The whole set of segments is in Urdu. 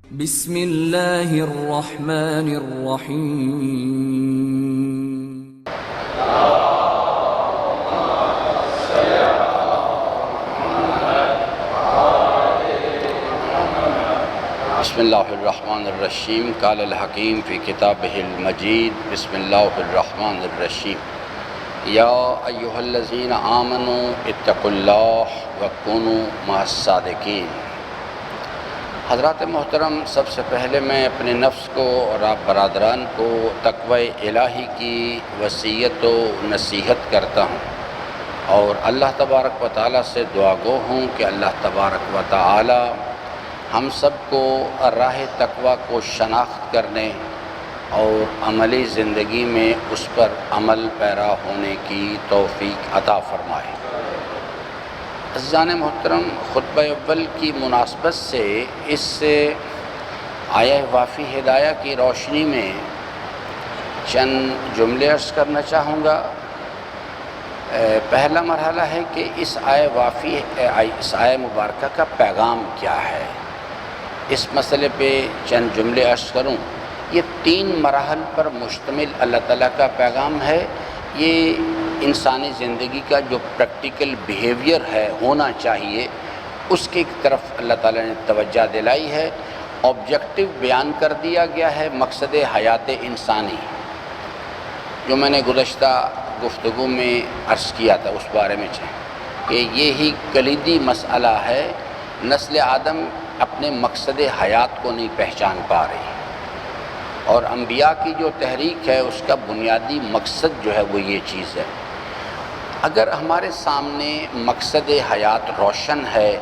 بسم اللہ الرحمن الرحیم۔ بسم اللہ الرحمن الرحیم قال الحکیم فی کتابہ المجید بسم اللہ الرحمن الرحیم یا ایہا الذین آمنوا اتقوا اللہ وکونوا مع الصادقین۔ حضرات محترم، سب سے پہلے میں اپنے نفس کو اور آپ برادران کو تقوی الہی کی وصیت و نصیحت کرتا ہوں، اور اللہ تبارک و تعالیٰ سے دعا گو ہوں کہ اللہ تبارک و تعالیٰ ہم سب کو راہ تقوی کو شناخت کرنے اور عملی زندگی میں اس پر عمل پیرا ہونے کی توفیق عطا فرمائے۔ عزیزان محترم، خطبہ اول کی مناسبت سے اس آیہ وافی ہدایہ کی روشنی میں چند جملے عرض کرنا چاہوں گا۔ پہلا مرحلہ ہے کہ اس آیہ مبارکہ کا پیغام کیا ہے، اس مسئلے پہ چند جملے عرض کروں۔ یہ 3 مراحل پر مشتمل اللہ تعالیٰ کا پیغام ہے۔ یہ انسانی زندگی کا جو پریکٹیکل بیہیویئر ہے، ہونا چاہیے، اس کی طرف اللہ تعالیٰ نے توجہ دلائی ہے۔ آبجیکٹو بیان کر دیا گیا ہے، مقصد حیات انسانی، جو میں نے گزشتہ گفتگو میں عرض کیا تھا اس بارے میں کہ یہی کلیدی مسئلہ ہے۔ نسل آدم اپنے مقصد حیات کو نہیں پہچان پا رہی، اور انبیاء کی جو تحریک ہے اس کا بنیادی مقصد جو ہے وہ یہ چیز ہے۔ اگر ہمارے سامنے مقصد حیات روشن ہے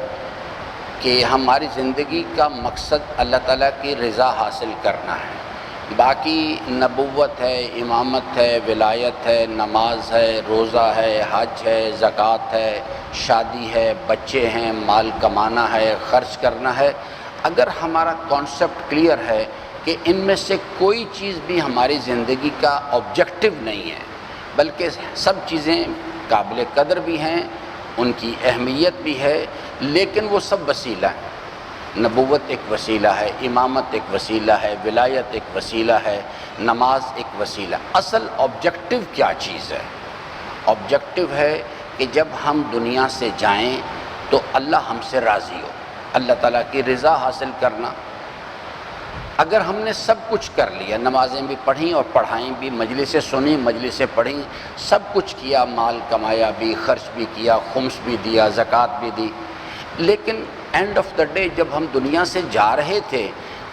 کہ ہماری زندگی کا مقصد اللہ تعالیٰ کی رضا حاصل کرنا ہے، باقی نبوت ہے، امامت ہے، ولایت ہے، نماز ہے، روزہ ہے، حج ہے، زکوٰۃ ہے، شادی ہے، بچے ہیں، مال کمانا ہے، خرچ کرنا ہے، اگر ہمارا کانسیپٹ کلیئر ہے کہ ان میں سے کوئی چیز بھی ہماری زندگی کا آبجیکٹو نہیں ہے، بلکہ سب چیزیں قابل قدر بھی ہیں، ان کی اہمیت بھی ہے، لیکن وہ سب وسیلہ ہیں۔ نبوت ایک وسیلہ ہے، امامت ایک وسیلہ ہے، ولایت ایک وسیلہ ہے، نماز ایک وسیلہ۔ اصل آبجیکٹو کیا چیز ہے؟ آبجیکٹو ہے کہ جب ہم دنیا سے جائیں تو اللہ ہم سے راضی ہو، اللہ تعالیٰ کی رضا حاصل کرنا۔ اگر ہم نے سب کچھ کر لیا، نمازیں بھی پڑھیں اور پڑھائیں بھی، مجلسیں سنیں، مجلسیں پڑھیں، سب کچھ کیا، مال کمایا بھی، خرچ بھی کیا، خمس بھی دیا، زکوٰۃ بھی دی، لیکن اینڈ آف دا ڈے جب ہم دنیا سے جا رہے تھے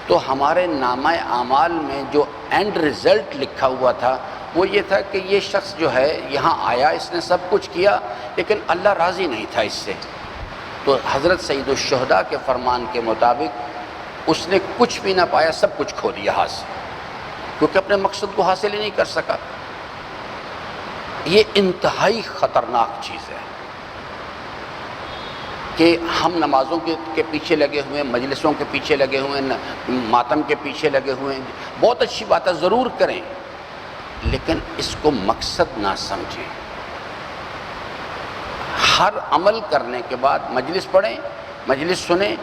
تو ہمارے نامہ اعمال میں جو اینڈ رزلٹ لکھا ہوا تھا وہ یہ تھا کہ یہ شخص جو ہے یہاں آیا، اس نے سب کچھ کیا، لیکن اللہ راضی نہیں تھا اس سے۔ تو حضرت سید الشہداء کے فرمان کے مطابق اس نے کچھ بھی نہ پایا، سب کچھ کھو دیا ہاتھ سے، کیونکہ اپنے مقصد کو حاصل ہی نہیں کر سکا۔ یہ انتہائی خطرناک چیز ہے کہ ہم نمازوں کے پیچھے لگے ہوئے ہیں، مجلسوں کے پیچھے لگے ہوئے ہیں، ماتم کے پیچھے لگے ہوئے ہیں۔ بہت اچھی بات ہے، ضرور کریں، لیکن اس کو مقصد نہ سمجھیں۔ ہر عمل کرنے کے بعد مجلس پڑھیں، مجلس سنیں،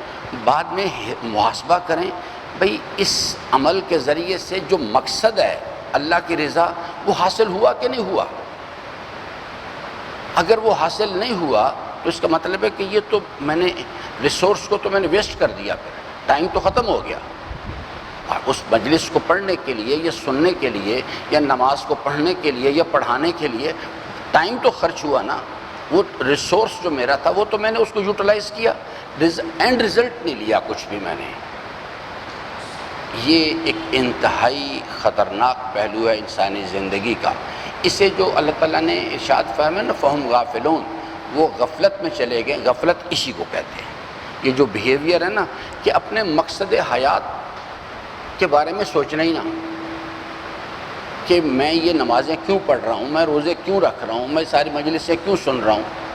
بعد میں محاسبہ کریں، بھئی اس عمل کے ذریعے سے جو مقصد ہے اللہ کی رضا، وہ حاصل ہوا کہ نہیں ہوا۔ اگر وہ حاصل نہیں ہوا تو اس کا مطلب ہے کہ یہ تو میں نے ریسورس کو تو میں نے ویسٹ کر دیا، پھر ٹائم تو ختم ہو گیا۔ اس مجلس کو پڑھنے کے لیے یا سننے کے لیے یا نماز کو پڑھنے کے لیے یا پڑھانے کے لیے ٹائم تو خرچ ہوا نا، وہ ریسورس جو میرا تھا وہ تو میں نے اس کو یوٹیلائز کیا، اینڈ رزلٹ نہیں لیا کچھ بھی میں نے۔ یہ ایک انتہائی خطرناک پہلو ہے انسانی زندگی کا۔ اسے جو اللہ تعالیٰ نے ارشاد فرمایا نا فہم غافلون، وہ غفلت میں چلے گئے۔ غفلت اسی کو کہتے ہیں، یہ جو بیہیویئر ہے نا کہ اپنے مقصد حیات کے بارے میں سوچنا ہی نہ، کہ میں یہ نمازیں کیوں پڑھ رہا ہوں، میں روزے کیوں رکھ رہا ہوں، میں ساری مجلسیں کیوں سن رہا ہوں۔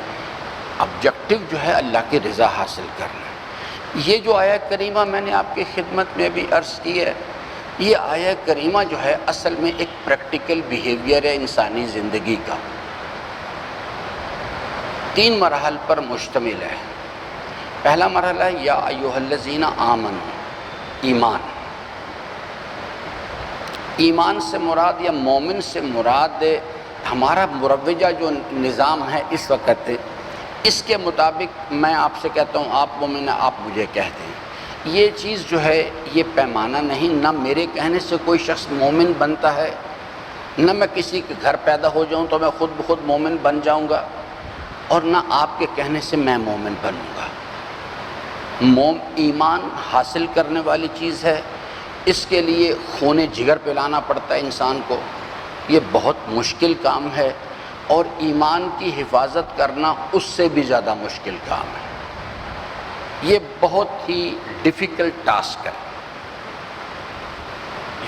آبجیکٹو جو ہے اللہ کی رضا حاصل کرنا۔ یہ جو آیہ کریمہ میں نے آپ کی خدمت میں بھی عرض کی ہے، یہ آیہ کریمہ جو ہے اصل میں ایک پریکٹیکل بیہیویئر ہے انسانی زندگی کا۔ 3 مراحل پر مشتمل ہے۔ پہلا مرحلہ ہے یا ایھا الذین آمنوا، ایمان. ایمان سے مراد یا مومن سے مراد ہمارا مروجہ جو نظام ہے اس وقت، اس کے مطابق میں آپ سے کہتا ہوں آپ مومن ہیں، آپ مجھے کہتے ہیں. یہ چیز جو ہے یہ پیمانہ نہیں، نہ میرے کہنے سے کوئی شخص مومن بنتا ہے، نہ میں کسی کے گھر پیدا ہو جاؤں تو میں خود بخود مومن بن جاؤں گا، اور نہ آپ کے کہنے سے میں مومن بنوں گا. ایمان حاصل کرنے والی چیز ہے، اس کے لیے خون جگر پلانا پڑتا ہے انسان کو، یہ بہت مشکل کام ہے، اور ایمان کی حفاظت کرنا اس سے بھی زیادہ مشکل کام ہے. یہ بہت ہی ڈیفیکلٹ ٹاسک ہے.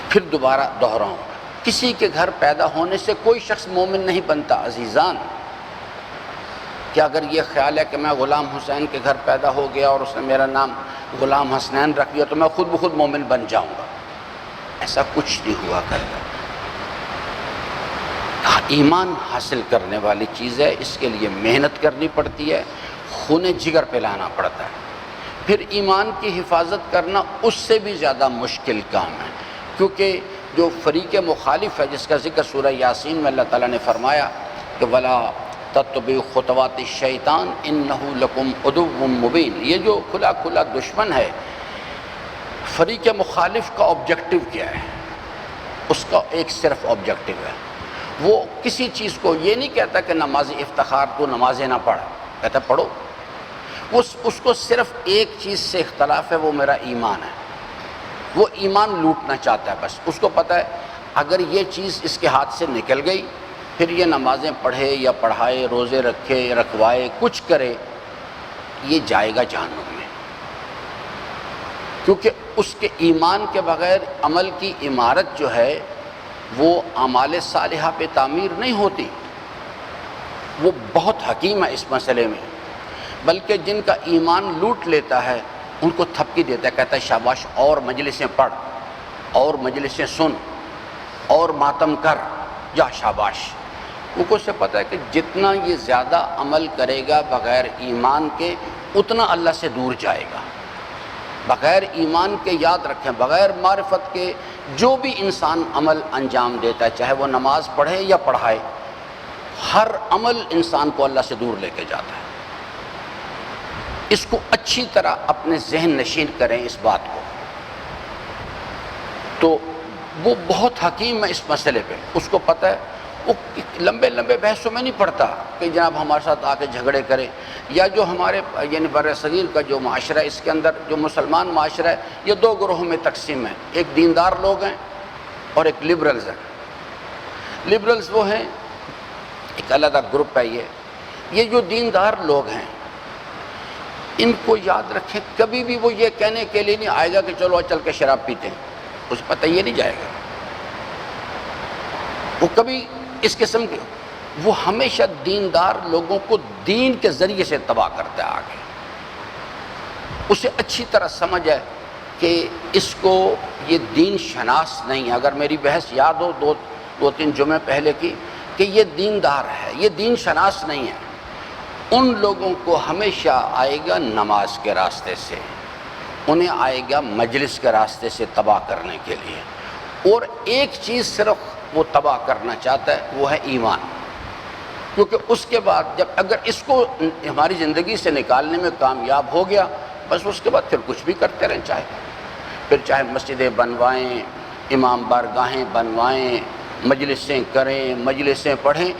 پھر دوبارہ دہراؤں، کسی کے گھر پیدا ہونے سے کوئی شخص مومن نہیں بنتا عزیزان. کہ اگر یہ خیال ہے کہ میں غلام حسین کے گھر پیدا ہو گیا اور اس نے میرا نام غلام حسنین رکھ دیا تو میں خود بخود مومن بن جاؤں گا، ایسا کچھ نہیں ہوا کرتا. ایمان حاصل کرنے والی چیز ہے، اس کے لیے محنت کرنی پڑتی ہے، خون جگر پلانا پڑتا ہے. پھر ایمان کی حفاظت کرنا اس سے بھی زیادہ مشکل کام ہے، کیونکہ جو فریق مخالف ہے جس کا ذکر سورہ یاسین میں اللہ تعالیٰ نے فرمایا کہ وَلَا تَتَّبِعُوا خُطُوَاتِ الشَّیطان إِنَّهُ لَکُمْ عَدُوٌّ مُبِینٌ. یہ جو کھلا کھلا دشمن ہے، فریق مخالف کا آبجیکٹو کیا ہے؟ اس کا ایک صرف آبجیکٹو ہے، وہ کسی چیز کو یہ نہیں کہتا کہ نماز افتخار تو نمازیں نہ پڑھ، کہتا پڑھو. اس کو صرف ایک چیز سے اختلاف ہے، وہ میرا ایمان ہے. وہ ایمان لوٹنا چاہتا ہے. بس اس کو پتہ ہے اگر یہ چیز اس کے ہاتھ سے نکل گئی پھر یہ نمازیں پڑھے یا پڑھائے، روزے رکھے رکھوائے، کچھ کرے، یہ جائے گا جہنم میں. کیونکہ اس کے ایمان کے بغیر عمل کی عمارت جو ہے وہ اعمال صالحہ پہ تعمیر نہیں ہوتی. وہ بہت حکیم ہے اس مسئلے میں، بلکہ جن کا ایمان لوٹ لیتا ہے ان کو تھپکی دیتا ہے، کہتا ہے شاباش، اور مجلسیں پڑھ، اور مجلسیں سن، اور ماتم کر، یا شاباش. ان کو سے پتہ ہے کہ جتنا یہ زیادہ عمل کرے گا بغیر ایمان کے اتنا اللہ سے دور جائے گا. بغیر ایمان کے یاد رکھیں، بغیر معرفت کے جو بھی انسان عمل انجام دیتا ہے، چاہے وہ نماز پڑھے یا پڑھائے، ہر عمل انسان کو اللہ سے دور لے کے جاتا ہے. اس کو اچھی طرح اپنے ذہن نشین کریں اس بات کو. تو وہ بہت حکیم ہے اس مسئلے پہ، اس کو پتہ ہے. وہ لمبے لمبے بحثوں میں نہیں پڑتا کہ جناب ہمارے ساتھ آ کے جھگڑے کرے. یا جو ہمارے یعنی بر صغیر کا جو معاشرہ ہے، اس کے اندر جو مسلمان معاشرہ ہے یہ دو گروہوں میں تقسیم ہے. ایک دیندار لوگ ہیں اور ایک لبرلز ہیں. لبرلز وہ ہیں، ایک علیحدہ گروپ ہے. یہ جو دیندار لوگ ہیں ان کو یاد رکھیں، کبھی بھی وہ یہ کہنے کے لیے نہیں آئے گا کہ چلو چل کے شراب پیتے ہیں. اس پتہ یہ نہیں جائے گا. وہ کبھی اس قسم کے، وہ ہمیشہ دیندار لوگوں کو دین کے ذریعے سے تباہ کرتا ہے آگے. اسے اچھی طرح سمجھ ہے کہ اس کو یہ دین شناس نہیں ہے. اگر میری بحث یاد ہو دو تین جمعے پہلے کی، کہ یہ دیندار ہے، یہ دین شناس نہیں ہے. ان لوگوں کو ہمیشہ آئے گا نماز کے راستے سے، انہیں آئے گا مجلس کے راستے سے تباہ کرنے کے لیے. اور ایک چیز صرف وہ تباہ کرنا چاہتا ہے، وہ ہے ایمان. کیونکہ اس کے بعد جب اگر اس کو ہماری زندگی سے نکالنے میں کامیاب ہو گیا، بس اس کے بعد پھر کچھ بھی کرتے رہیں. پھر چاہے مسجدیں بنوائیں، امام بارگاہیں بنوائیں، مجلسیں کریں، مجلسیں پڑھیں،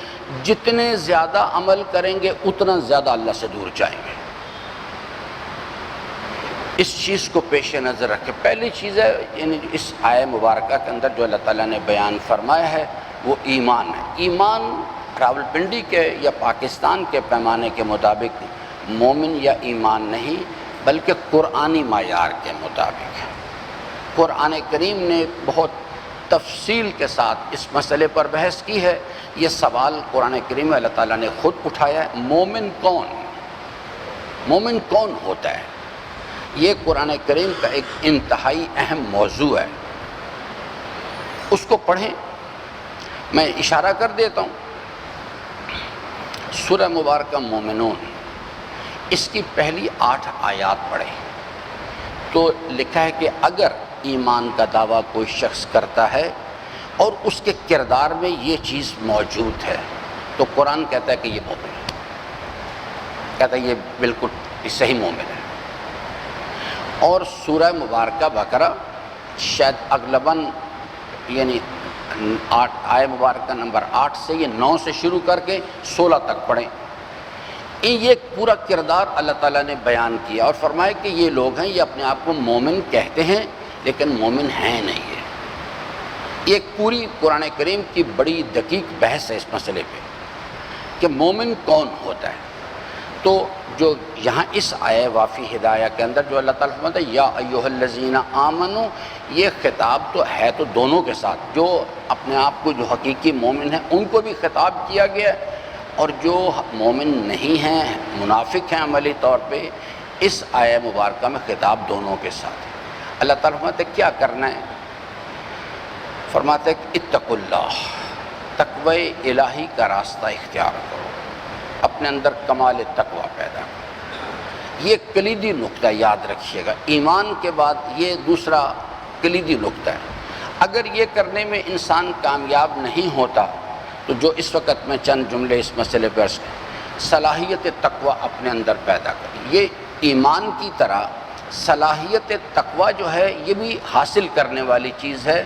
جتنے زیادہ عمل کریں گے اتنا زیادہ اللہ سے دور جائیں گے. اس چیز کو پیش نظر رکھے. پہلی چیز ہے یعنی اس آیہ مبارکہ کے اندر جو اللہ تعالیٰ نے بیان فرمایا ہے وہ ایمان ہے. ایمان راولپنڈی کے یا پاکستان کے پیمانے کے مطابق مومن یا ایمان نہیں، بلکہ قرآنی معیار کے مطابق ہے. قرآن کریم نے بہت تفصیل کے ساتھ اس مسئلے پر بحث کی ہے. یہ سوال قرآن کریم میں اللہ تعالیٰ نے خود اٹھایا ہے. مومن کون ہوتا ہے؟ یہ قرآن کریم کا ایک انتہائی اہم موضوع ہے. اس کو پڑھیں. میں اشارہ کر دیتا ہوں. سورہ مبارکہ مومنون، اس کی پہلی 8 آیات پڑھیں تو لکھا ہے کہ اگر ایمان کا دعویٰ کوئی شخص کرتا ہے اور اس کے کردار میں یہ چیز موجود ہے تو قرآن کہتا ہے کہ یہ مومن ہے، کہتا ہے یہ بالکل صحیح مومن ہے۔ اور سورہ مبارکہ بقرہ شاید اغلباً یعنی آیہ مبارکہ نمبر 8 سے یہ 9 سے شروع کر کے 16 تک پڑھیں، یہ پورا کردار اللہ تعالیٰ نے بیان کیا اور فرمایا کہ یہ لوگ ہیں، یہ اپنے آپ کو مومن کہتے ہیں لیکن مومن ہیں نہیں ہے۔ یہ ایک پوری قرآن کریم کی بڑی دقیق بحث ہے اس مسئلے پہ کہ مومن کون ہوتا ہے۔ تو جو یہاں اس آیہ وافی ہدایہ کے اندر جو اللہ تعالیٰ فرماتا ہے یا ایھا الذین آمنو، یہ خطاب تو ہے تو دونوں کے ساتھ، جو اپنے آپ کو جو حقیقی مومن ہیں ان کو بھی خطاب کیا گیا ہے، اور جو مومن نہیں ہیں، منافق ہیں عملی طور پہ، اس آیہ مبارکہ میں خطاب دونوں کے ساتھ ہے۔ اللہ تعالیٰ فرماتے ہیں کیا کرنا ہے؟ فرماتے ہیں کہ اتقوا اللہ، تقوی الہی کا راستہ اختیار کرو، اپنے اندر کمال تقوی پیدا کرو۔ یہ کلیدی نقطہ یاد رکھیے گا، ایمان کے بعد یہ دوسرا کلیدی نقطہ ہے۔ اگر یہ کرنے میں انسان کامیاب نہیں ہوتا تو جو اس وقت میں چند جملے اس مسئلے پر صلاحیت تقوی اپنے اندر پیدا کریں۔ یہ ایمان کی طرح صلاحیت تقوی جو ہے یہ بھی حاصل کرنے والی چیز ہے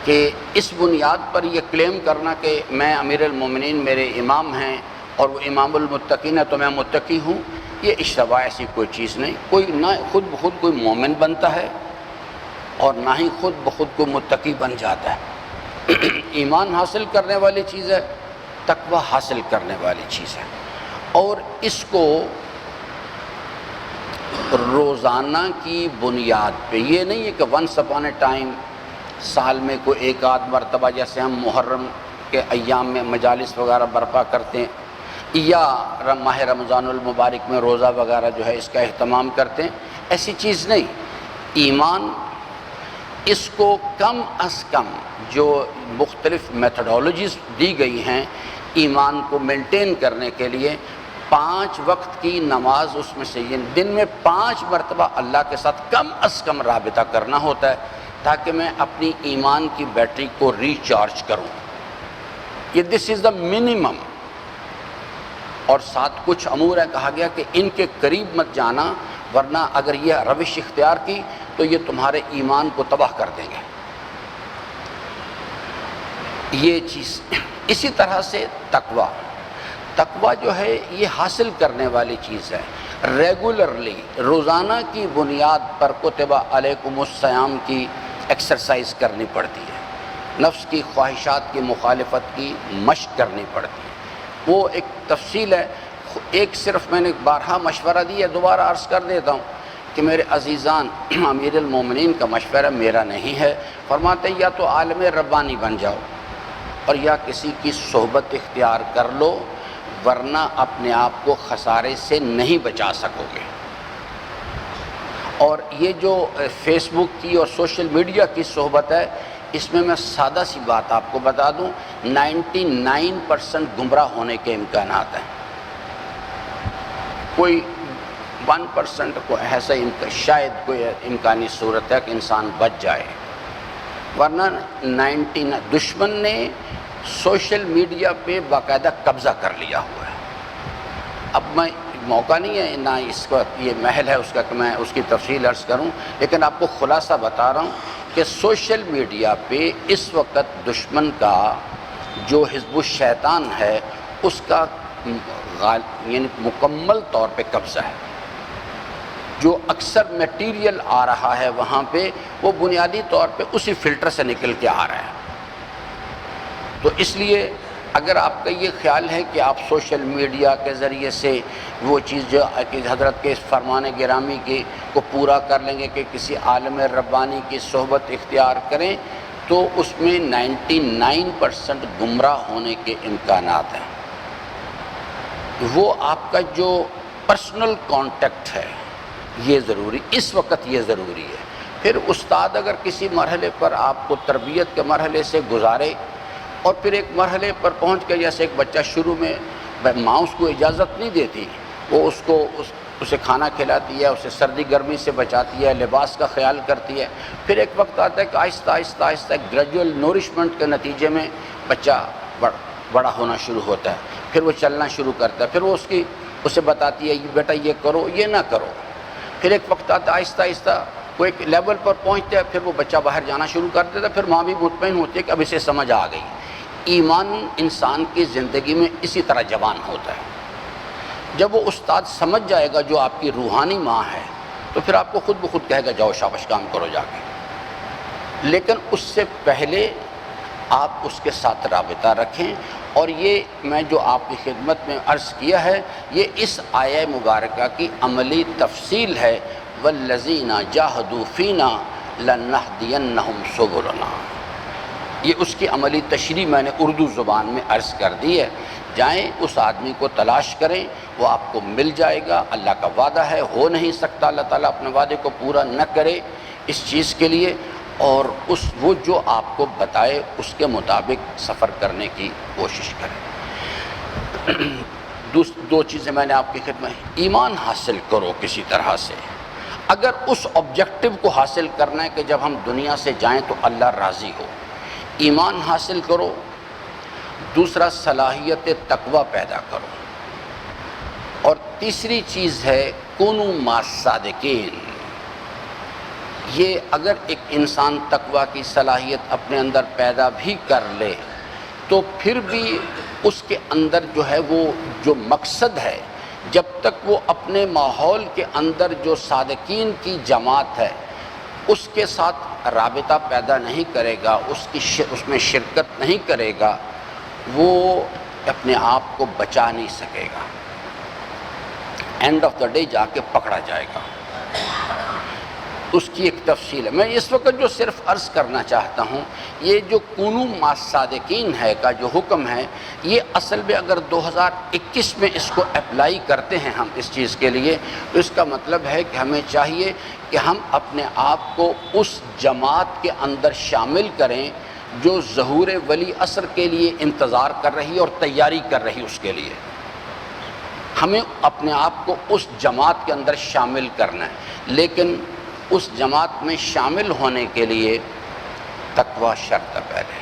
کہ اس بنیاد پر یہ کلیم کرنا کہ میں امیر المومنین میرے امام ہیں اور وہ امام المتقین ہے تو میں متقی ہوں، یہ اشتباہ، ایسی کوئی چیز نہیں۔ کوئی نہ خود بخود کوئی مومن بنتا ہے اور نہ ہی خود بخود کوئی متقی بن جاتا ہے۔ ایمان حاصل کرنے والی چیز ہے، تقوی حاصل کرنے والی چیز ہے، اور اس کو روزانہ کی بنیاد پہ، یہ نہیں ہے کہ ونس اپان اے ٹائم سال میں کوئی ایک آدھ مرتبہ جیسے ہم محرم کے ایام میں مجالس وغیرہ برپا کرتے ہیں یا ماہ رمضان المبارک میں روزہ وغیرہ جو ہے اس کا اہتمام کرتے ہیں، ایسی چیز نہیں۔ ایمان اس کو کم از کم جو مختلف میتھڈالوجیز دی گئی ہیں ایمان کو مینٹین کرنے کے لیے، 5 وقت کی نماز اس میں سے یہ دن میں 5 مرتبہ اللہ کے ساتھ کم از کم رابطہ کرنا ہوتا ہے تاکہ میں اپنی ایمان کی بیٹری کو ریچارج کروں۔ یہ دس از دا منیمم، اور ساتھ کچھ امور ہے کہا گیا کہ ان کے قریب مت جانا ورنہ اگر یہ روش اختیار کی تو یہ تمہارے ایمان کو تباہ کر دیں گے۔ یہ چیز اسی طرح سے تقوی جو ہے یہ حاصل کرنے والی چیز ہے، ریگولرلی روزانہ کی بنیاد پر کتب علیکم الصیام کی ایکسرسائز کرنی پڑتی ہے، نفس کی خواہشات کی مخالفت کی مشق کرنی پڑتی ہے۔ وہ ایک تفصیل ہے، ایک صرف میں نے بارہا مشورہ دیا، دوبارہ عرض کر دیتا ہوں کہ میرے عزیزان، امیر المومنین کا مشورہ میرا نہیں ہے، فرماتے یا تو عالم ربانی بن جاؤ اور یا کسی کی صحبت اختیار کر لو ورنہ اپنے آپ کو خسارے سے نہیں بچا سکو گے۔ اور یہ جو فیس بک کی اور سوشل میڈیا کی صحبت ہے، اس میں سادہ سی بات آپ کو بتا دوں، 99% گمراہ ہونے کے امکانات ہیں، کوئی 1% کو ایسا شاید کوئی امکانی صورت ہے کہ انسان بچ جائے، ورنہ 99 دشمن نے سوشل میڈیا پہ باقاعدہ قبضہ کر لیا ہوا ہے۔ اب میں موقع نہیں ہے، نہ اس کا یہ محل ہے اس کا کہ میں اس کی تفصیل عرض کروں، لیکن آپ کو خلاصہ بتا رہا ہوں کہ سوشل میڈیا پہ اس وقت دشمن کا جو حزب الشیطان ہے اس کا یعنی مکمل طور پہ قبضہ ہے۔ جو اکثر میٹیریل آ رہا ہے وہاں پہ وہ بنیادی طور پہ اسی فلٹر سے نکل کے آ رہا ہے۔ تو اس لیے اگر آپ کا یہ خیال ہے کہ آپ سوشل میڈیا کے ذریعے سے وہ چیز جو کہ حضرت کے اس فرمان گرامی کی کو پورا کر لیں گے کہ کسی عالم ربانی کی صحبت اختیار کریں تو اس میں 99% گمراہ ہونے کے امکانات ہیں۔ وہ آپ کا جو پرسنل کانٹیکٹ ہے یہ ضروری، اس وقت یہ ضروری ہے۔ پھر استاد اگر کسی مرحلے پر آپ کو تربیت کے مرحلے سے گزارے اور پھر ایک مرحلے پر پہنچ کے جیسے ایک بچہ شروع میں ماں اس کو اجازت نہیں دیتی، وہ اس کو اسے کھانا کھلاتی ہے، اسے سردی گرمی سے بچاتی ہے، لباس کا خیال کرتی ہے۔ پھر ایک وقت آتا ہے کہ آہستہ آہستہ آہستہ گریجول نورشمنٹ کے نتیجے میں بچہ بڑا ہونا شروع ہوتا ہے، پھر وہ چلنا شروع کرتا ہے، پھر وہ اسے بتاتی ہے بیٹا یہ کرو یہ نہ کرو۔ پھر ایک وقت آتا ہے آہستہ آہستہ وہ ایک لیول پر پہنچتا ہے، پھر وہ بچہ باہر جانا شروع کر دیتا ہے، پھر ماں بھی مطمئن ہوتی ہے کہ اب اسے سمجھ آ گئی۔ ایمان انسان کی زندگی میں اسی طرح جوان ہوتا ہے۔ جب وہ استاد سمجھ جائے گا جو آپ کی روحانی ماں ہے، تو پھر آپ کو خود بخود کہے گا جاؤ شاباش کام کرو جا کے۔ لیکن اس سے پہلے آپ اس کے ساتھ رابطہ رکھیں، اور یہ میں جو آپ کی خدمت میں عرض کیا ہے یہ اس آیہ مبارکہ کی عملی تفصیل ہے، والذین جاہدوا فینا لنہدینہم سبلنا۔ یہ اس کی عملی تشریح میں نے اردو زبان میں عرض کر دی ہے۔ جائیں اس آدمی کو تلاش کریں، وہ آپ کو مل جائے گا، اللہ کا وعدہ ہے، ہو نہیں سکتا اللہ تعالیٰ اپنے وعدے کو پورا نہ کرے اس چیز کے لیے، اور وہ جو آپ کو بتائے اس کے مطابق سفر کرنے کی کوشش کریں۔ دو چیزیں میں نے آپ کی خدمت، ایمان حاصل کرو کسی طرح سے، اگر اس آبجیکٹو کو حاصل کرنا ہے کہ جب ہم دنیا سے جائیں تو اللہ راضی ہو، ایمان حاصل کرو۔ دوسرا صلاحیت تقوی پیدا کرو، اور تیسری چیز ہے کونوا مع الصادقین۔ یہ اگر ایک انسان تقوی کی صلاحیت اپنے اندر پیدا بھی کر لے تو پھر بھی اس کے اندر جو ہے وہ جو مقصد ہے، جب تک وہ اپنے ماحول کے اندر جو صادقین کی جماعت ہے اس کے ساتھ رابطہ پیدا نہیں کرے گا، اس میں شرکت نہیں کرے گا، وہ اپنے آپ کو بچا نہیں سکے گا، اینڈ آف دا ڈے جا کے پکڑا جائے گا۔ اس کی ایک تفصیل ہے۔ میں اس وقت جو صرف عرض کرنا چاہتا ہوں، یہ جو کونوا مع الصادقین ہے کا جو حکم ہے، یہ اصل میں اگر 2021 میں اس کو اپلائی کرتے ہیں ہم اس چیز کے لیے، تو اس کا مطلب ہے کہ ہمیں چاہیے کہ ہم اپنے آپ کو اس جماعت کے اندر شامل کریں جو ظہور ولی عصر کے لیے انتظار کر رہی اور تیاری کر رہی اس کے لیے۔ ہمیں اپنے آپ کو اس جماعت کے اندر شامل کرنا ہے، لیکن اس جماعت میں شامل ہونے کے لیے تقوی شرط ہے پہلے،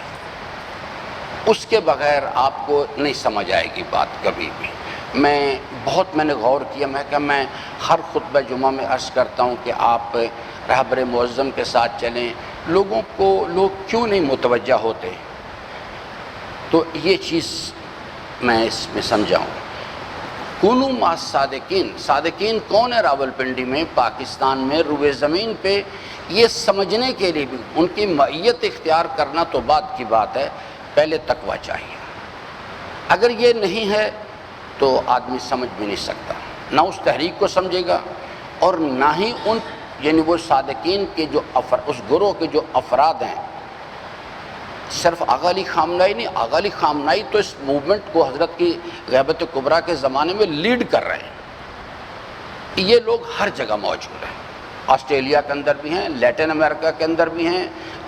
اس کے بغیر آپ کو نہیں سمجھ آئے گی بات کبھی بھی۔ میں نے غور کیا، میں ہر خطبہ جمعہ میں عرض کرتا ہوں کہ آپ رہبر معظم کے ساتھ چلیں، لوگ کیوں نہیں متوجہ ہوتے، تو یہ چیز میں اس میں سمجھاؤں۔ کونوا مع الصادقین، صادقین کون ہے راولپنڈی میں، پاکستان میں، روئے زمین پہ، یہ سمجھنے کے لیے بھی ان کی معیت اختیار کرنا تو بعد کی بات ہے، پہلے تقوی چاہیے۔ اگر یہ نہیں ہے تو آدمی سمجھ بھی نہیں سکتا، نہ اس تحریک کو سمجھے گا، اور نہ ہی یعنی وہ صادقین کے جو اس گروہ کے جو افراد ہیں، صرف آغا علی خامنہئی نہیں، آغا علی خامنہئی تو اس موومنٹ کو حضرت کی غیبت کبریٰ کے زمانے میں لیڈ کر رہے ہیں۔ یہ لوگ ہر جگہ موجود ہیں، آسٹریلیا کے اندر بھی ہیں، لیٹن امریکہ کے اندر بھی ہیں،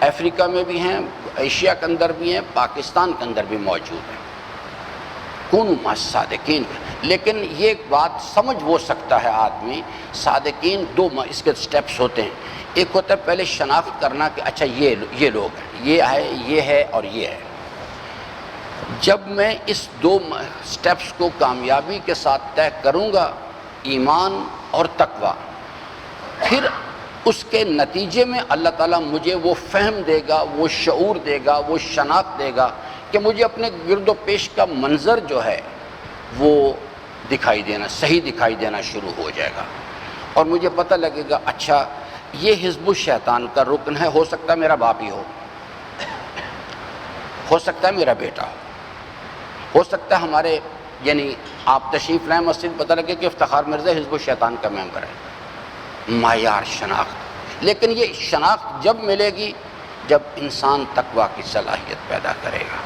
افریقہ میں بھی ہیں، ایشیا کے اندر بھی ہیں، پاکستان کے اندر بھی موجود ہیں۔ کونوا مع الصادقین، لیکن یہ ایک بات سمجھ وہ سکتا ہے آدمی، صادقین دو اس کے سٹیپس ہوتے ہیں۔ ایک ہوتا ہے پہلے شناخت کرنا کہ اچھا یہ لوگ ہیں، یہ ہے اور یہ ہے۔ جب میں اس دو سٹیپس کو کامیابی کے ساتھ طے کروں گا، ایمان اور تقوی، پھر اس کے نتیجے میں اللہ تعالیٰ مجھے وہ فہم دے گا، وہ شعور دے گا، وہ شناخت دے گا کہ مجھے اپنے گرد و پیش کا منظر جو ہے وہ صحیح دکھائی دینا شروع ہو جائے گا، اور مجھے پتہ لگے گا اچھا یہ حزب الشیطان کا رکن ہے، ہو سکتا ہے میرا باپ ہی ہو سکتا ہے میرا بیٹا ہو سکتا ہے ہمارے یعنی آپ تشریف لائیں مسجد، پتہ لگے کہ افتخار مرزا حزب الشیطان کا ممبر ہے۔ معیار شناخت، لیکن یہ شناخت جب ملے گی جب انسان تقوی کی صلاحیت پیدا کرے گا،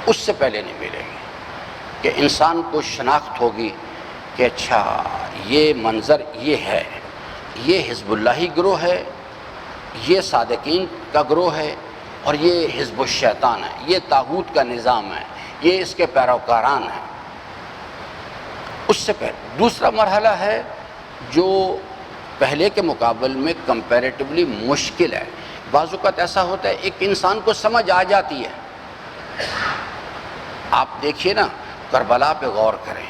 اس سے پہلے نہیں ملے گی۔ کہ انسان کو شناخت ہوگی کہ اچھا یہ منظر یہ ہے، یہ حزب اللہی گروہ ہے، یہ صادقین کا گروہ ہے، اور یہ حزب الشیطان ہے، یہ طاغوت کا نظام ہے، یہ اس کے پیروکاران ہیں۔ اس سے پہلے دوسرا مرحلہ ہے جو پہلے کے مقابل میں کمپیریٹیولی مشکل ہے۔ بعض اوقات ایسا ہوتا ہے ایک انسان کو سمجھ آ جاتی ہے۔ آپ دیکھیے نا، کربلا پہ غور کریں،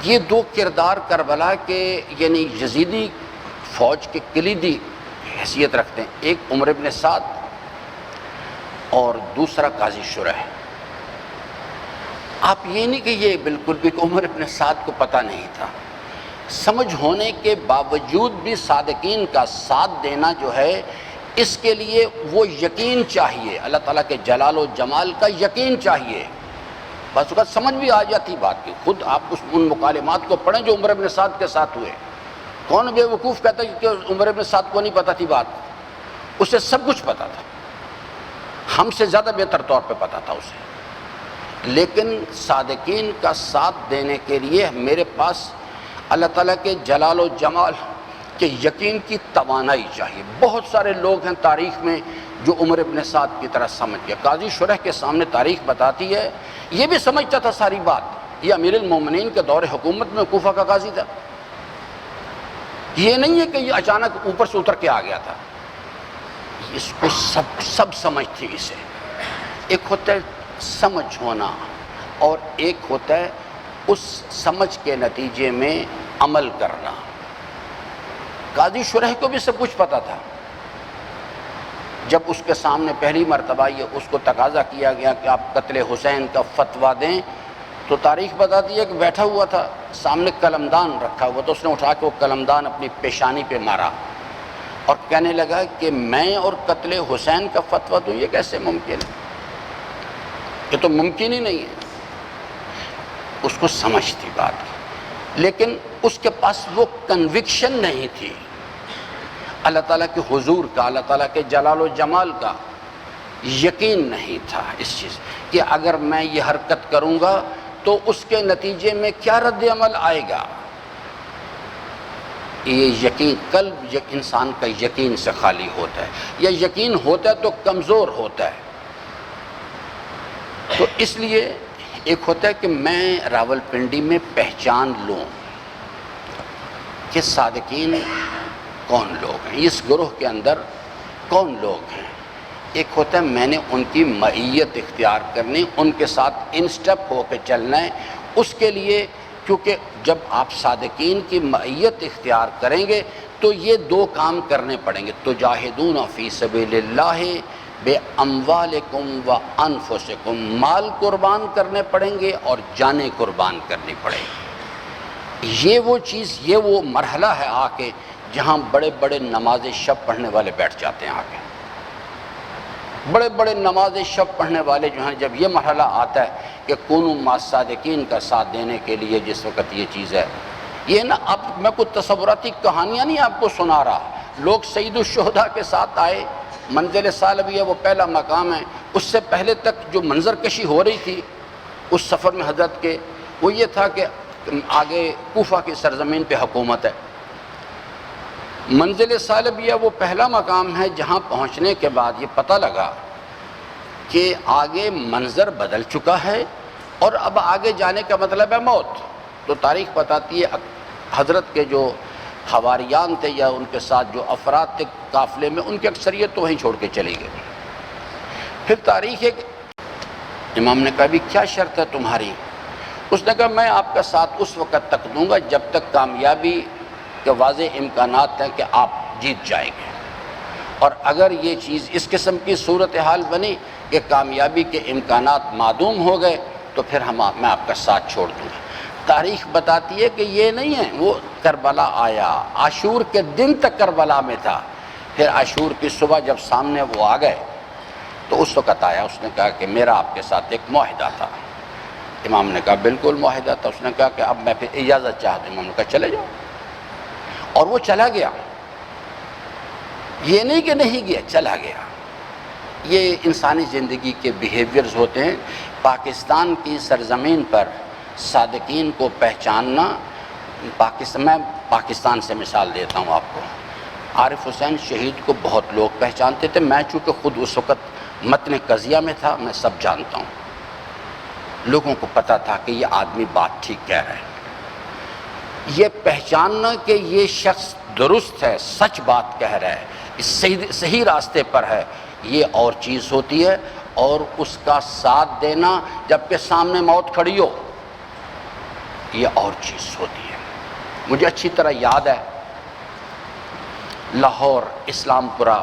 یہ دو کردار کربلا کے یعنی یزیدی فوج کے کلیدی حیثیت رکھتے ہیں، ایک عمر ابن سعد اور دوسرا قاضی شرح۔ آپ یہ نہیں کہ یہ بالکل بھی کہ عمر ابن سعد کو پتہ نہیں تھا، سمجھ ہونے کے باوجود بھی صادقین کا ساتھ دینا جو ہے، اس کے لیے وہ یقین چاہیے، اللہ تعالیٰ کے جلال و جمال کا یقین چاہیے۔ بس اوقات سمجھ بھی آ جاتی بات کی، خود آپ ان مکالمات کو پڑھیں جو عمر ابن سعد کے ساتھ ہوئے۔ کون بے وقوف کہتا ہے کہ عمر ابن سعد کو نہیں پتہ تھی بات؟ اسے سب کچھ پتہ تھا، ہم سے زیادہ بہتر طور پہ پتہ تھا اسے، لیکن صادقین کا ساتھ دینے کے لیے میرے پاس اللہ تعالیٰ کے جلال و جمال کے یقین کی توانائی چاہیے۔ بہت سارے لوگ ہیں تاریخ میں جو عمر ابن سعد کی طرح سمجھ گیا۔ قاضی شرح کے سامنے تاریخ بتاتی ہے یہ بھی سمجھتا تھا ساری بات، یہ امیر المومنین کے دور حکومت میں کوفہ کا قاضی تھا، یہ نہیں ہے کہ یہ اچانک اوپر سے اتر کے آ گیا تھا، اس کو سب سمجھ تھی اسے۔ ایک ہوتا ہے سمجھ ہونا اور ایک ہوتا ہے اس سمجھ کے نتیجے میں عمل کرنا۔ قاضی شرح کو بھی سب کچھ پتہ تھا۔ جب اس کے سامنے پہلی مرتبہ یہ اس کو تقاضا کیا گیا کہ آپ قتل حسین کا فتویٰ دیں، تو تاریخ بتاتی ہے کہ بیٹھا ہوا تھا، سامنے قلمدان رکھا ہوا، تو اس نے اٹھا کے وہ قلمدان اپنی پیشانی پہ مارا اور کہنے لگا کہ میں اور قتل حسین کا فتویٰ دوں، یہ کیسے ممکن ہے؟ یہ تو ممکن ہی نہیں ہے۔ اس کو سمجھ تھی بات کی، لیکن اس کے پاس وہ کنوکشن نہیں تھی اللہ تعالیٰ کے حضور کا، اللہ تعالیٰ کے جلال و جمال کا یقین نہیں تھا اس چیز کہ اگر میں یہ حرکت کروں گا تو اس کے نتیجے میں کیا رد عمل آئے گا۔ یہ یقین قلب انسان کا یقین سے خالی ہوتا ہے، یا یقین ہوتا ہے تو کمزور ہوتا ہے۔ تو اس لیے ایک ہوتا ہے کہ میں راولپنڈی میں پہچان لوں کہ صادقین کون لوگ ہیں، اس گروہ کے اندر کون لوگ ہیں۔ ایک ہوتا ہے میں نے ان کی معیت اختیار کرنی، ان کے ساتھ ان سٹیپ ہو کے چلنا ہے۔ اس کے لیے کیونکہ جب آپ صادقین کی معیت اختیار کریں گے تو یہ دو کام کرنے پڑیں گے، تجاہدون فی سبیل اللہ بے اموالکم و انفسکم، مال قربان کرنے پڑیں گے اور جانیں قربان کرنی پڑے گی۔ یہ وہ چیز، یہ وہ مرحلہ ہے آ کے جہاں بڑے بڑے نماز شب پڑھنے والے بیٹھ جاتے ہیں آگے۔ بڑے بڑے نماز شب پڑھنے والے جو ہیں، جب یہ مرحلہ آتا ہے کہ کونوا مع الصادقین کا ساتھ دینے کے لیے جس وقت یہ چیز ہے، یہ نا اب میں کوئی تصوراتی کہانیاں نہیں آپ کو سنا رہا۔ لوگ سید الشہداء کے ساتھ آئے، منزل ثالبیہ وہ پہلا مقام ہے، اس سے پہلے تک جو منظر کشی ہو رہی تھی اس سفر میں حضرت کے، وہ یہ تھا کہ آگے کوفہ کی سرزمین پہ حکومت ہے۔ منزل ثالبیہ وہ پہلا مقام ہے جہاں پہنچنے کے بعد یہ پتہ لگا کہ آگے منظر بدل چکا ہے اور اب آگے جانے کا مطلب ہے موت۔ تو تاریخ بتاتی ہے حضرت کے جو حواریان تھے یا ان کے ساتھ جو افراد تھے قافلے میں، ان کی اکثریت تو وہیں چھوڑ کے چلی گئی۔ پھر تاریخ ایک امام نے کہا بھی کیا شرط ہے تمہاری؟ اس نے کہا میں آپ کا ساتھ اس وقت تک دوں گا جب تک کامیابی کے واضح امکانات ہیں کہ آپ جیت جائیں گے، اور اگر یہ چیز اس قسم کی صورتحال بنی کہ کامیابی کے امکانات معدوم ہو گئے تو پھر میں آپ کا ساتھ چھوڑ دوں گا۔ تاریخ بتاتی ہے کہ یہ نہیں ہے، وہ کربلا آیا، عاشور کے دن تک کربلا میں تھا، پھر عاشور کی صبح جب سامنے وہ آ گئے تو اس وقت آیا، اس نے کہا کہ میرا آپ کے ساتھ ایک معاہدہ تھا۔ امام نے کہا بالکل معاہدہ تھا۔ اس نے کہا کہ اب میں پھر اجازت چاہتا ہوں۔ امام نے کہا چلے جاؤ، اور وہ چلا گیا۔ یہ نہیں کہ نہیں گیا، چلا گیا۔ یہ انسانی زندگی کے بیہیویئرز ہوتے ہیں۔ پاکستان کی سرزمین پر صادقین کو پہچاننا، میں پاکستان سے مثال دیتا ہوں آپ کو۔ عارف حسین شہید کو بہت لوگ پہچانتے تھے، میں چونکہ خود اس وقت متن قضیہ میں تھا، میں سب جانتا ہوں۔ لوگوں کو پتہ تھا کہ یہ آدمی بات ٹھیک کہہ رہا ہے، یہ پہچاننا کہ یہ شخص درست ہے، سچ بات کہہ رہا ہے، اس صحیح راستے پر ہے، یہ اور چیز ہوتی ہے، اور اس کا ساتھ دینا جبکہ سامنے موت کھڑی ہو، یہ اور چیز ہوتی ہے۔ مجھے اچھی طرح یاد ہے لاہور اسلام پورہ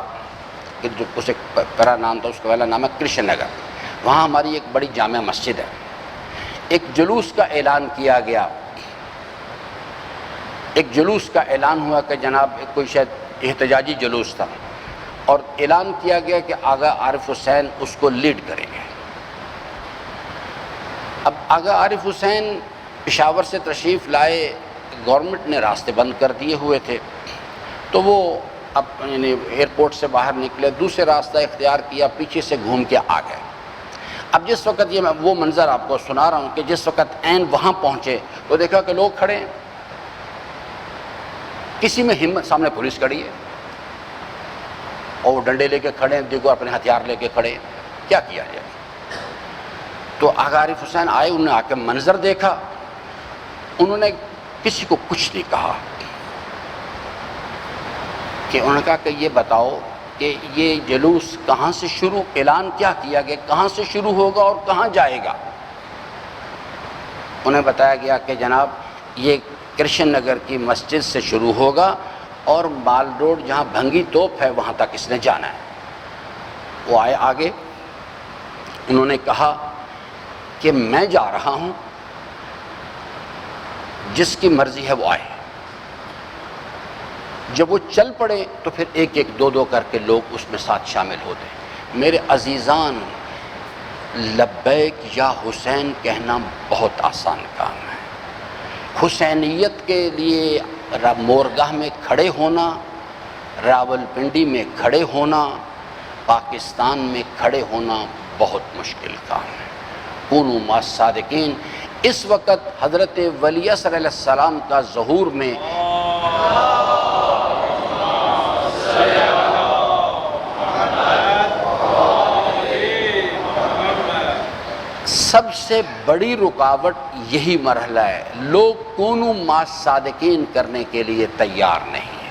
کہ جو اسے پہلا نام تھا، اس کا پہلا نام ہے کرشن نگر، وہاں ہماری ایک بڑی جامع مسجد ہے۔ ایک جلوس کا اعلان کیا گیا، ایک جلوس کا اعلان ہوا کہ جناب کوئی شاید احتجاجی جلوس تھا، اور اعلان کیا گیا کہ آغا عارف حسین اس کو لیڈ کریں گے۔ اب آغا عارف حسین پشاور سے تشریف لائے، گورنمنٹ نے راستے بند کر دیے ہوئے تھے، تو وہ اب یعنی ایئرپورٹ سے باہر نکلے، دوسرے راستہ اختیار کیا، پیچھے سے گھوم کے آ گئے۔ اب جس وقت یہ میں وہ منظر آپ کو سنا رہا ہوں کہ جس وقت عین وہاں پہنچے تو دیکھا کہ لوگ کھڑے ہیں، کسی میں ہمت، سامنے پولیس کھڑی ہے اور وہ ڈنڈے لے کے کھڑے ہیں، دیکھو اپنے ہتھیار لے کے کھڑے ہیں، کیا کیا جائے؟ تو آغا عارف حسین آئے، انہوں نے آ کے منظر دیکھا، انہوں نے کسی کو کچھ نہیں کہا، کہ انہوں نے کہا کہ یہ بتاؤ کہ یہ جلوس کہاں سے شروع، اعلان کیا کیا گیا، کہاں سے شروع ہوگا اور کہاں جائے گا؟ انہیں بتایا گیا کہ جناب یہ کرشن نگر کی مسجد سے شروع ہوگا اور مال روڈ جہاں بھنگی توپ ہے وہاں تک اس نے جانا ہے۔ وہ آئے آگے، انہوں نے کہا کہ میں جا رہا ہوں، جس کی مرضی ہے وہ آئے۔ جب وہ چل پڑے تو پھر ایک ایک دو دو کر کے لوگ اس میں ساتھ شامل ہوتے۔ میرے عزیزان، لبیک یا حسین کہنا بہت آسان کام ہے۔ حسینیت کے لیے مورگاہ میں کھڑے ہونا، راول پنڈی میں کھڑے ہونا، پاکستان میں کھڑے ہونا بہت مشکل کام ہے۔ کونوا مع الصادقین۔ اس وقت حضرت ولی اصغر علیہ السلام کا ظہور میں سب سے بڑی رکاوٹ یہی مرحلہ ہے، لوگ کونوا مع الصادقین کرنے کے لیے تیار نہیں ہیں۔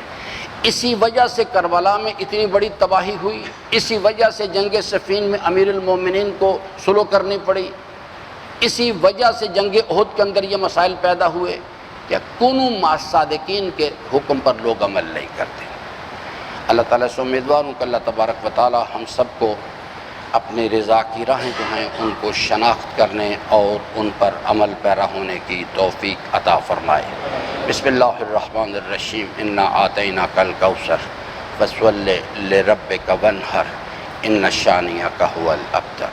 اسی وجہ سے کربلا میں اتنی بڑی تباہی ہوئی، اسی وجہ سے جنگ صفین میں امیر المومنین کو سلو کرنی پڑی، اسی وجہ سے جنگ احد کے اندر یہ مسائل پیدا ہوئے کہ کونوا مع الصادقین کے حکم پر لوگ عمل نہیں کرتے۔ اللہ تعالیٰ سے امیدوار ہوں کہ اللہ تبارک و تعالیٰ ہم سب کو اپنی رضا کی راہیں جو ہیں ان کو شناخت کرنے اور ان پر عمل پیرا ہونے کی توفیق عطا فرمائے۔ بسم اللہ الرحمن الرحیم۔ انا آتیناک الکوثر فصل لربک وانحر ان شانئک ھو الابتر۔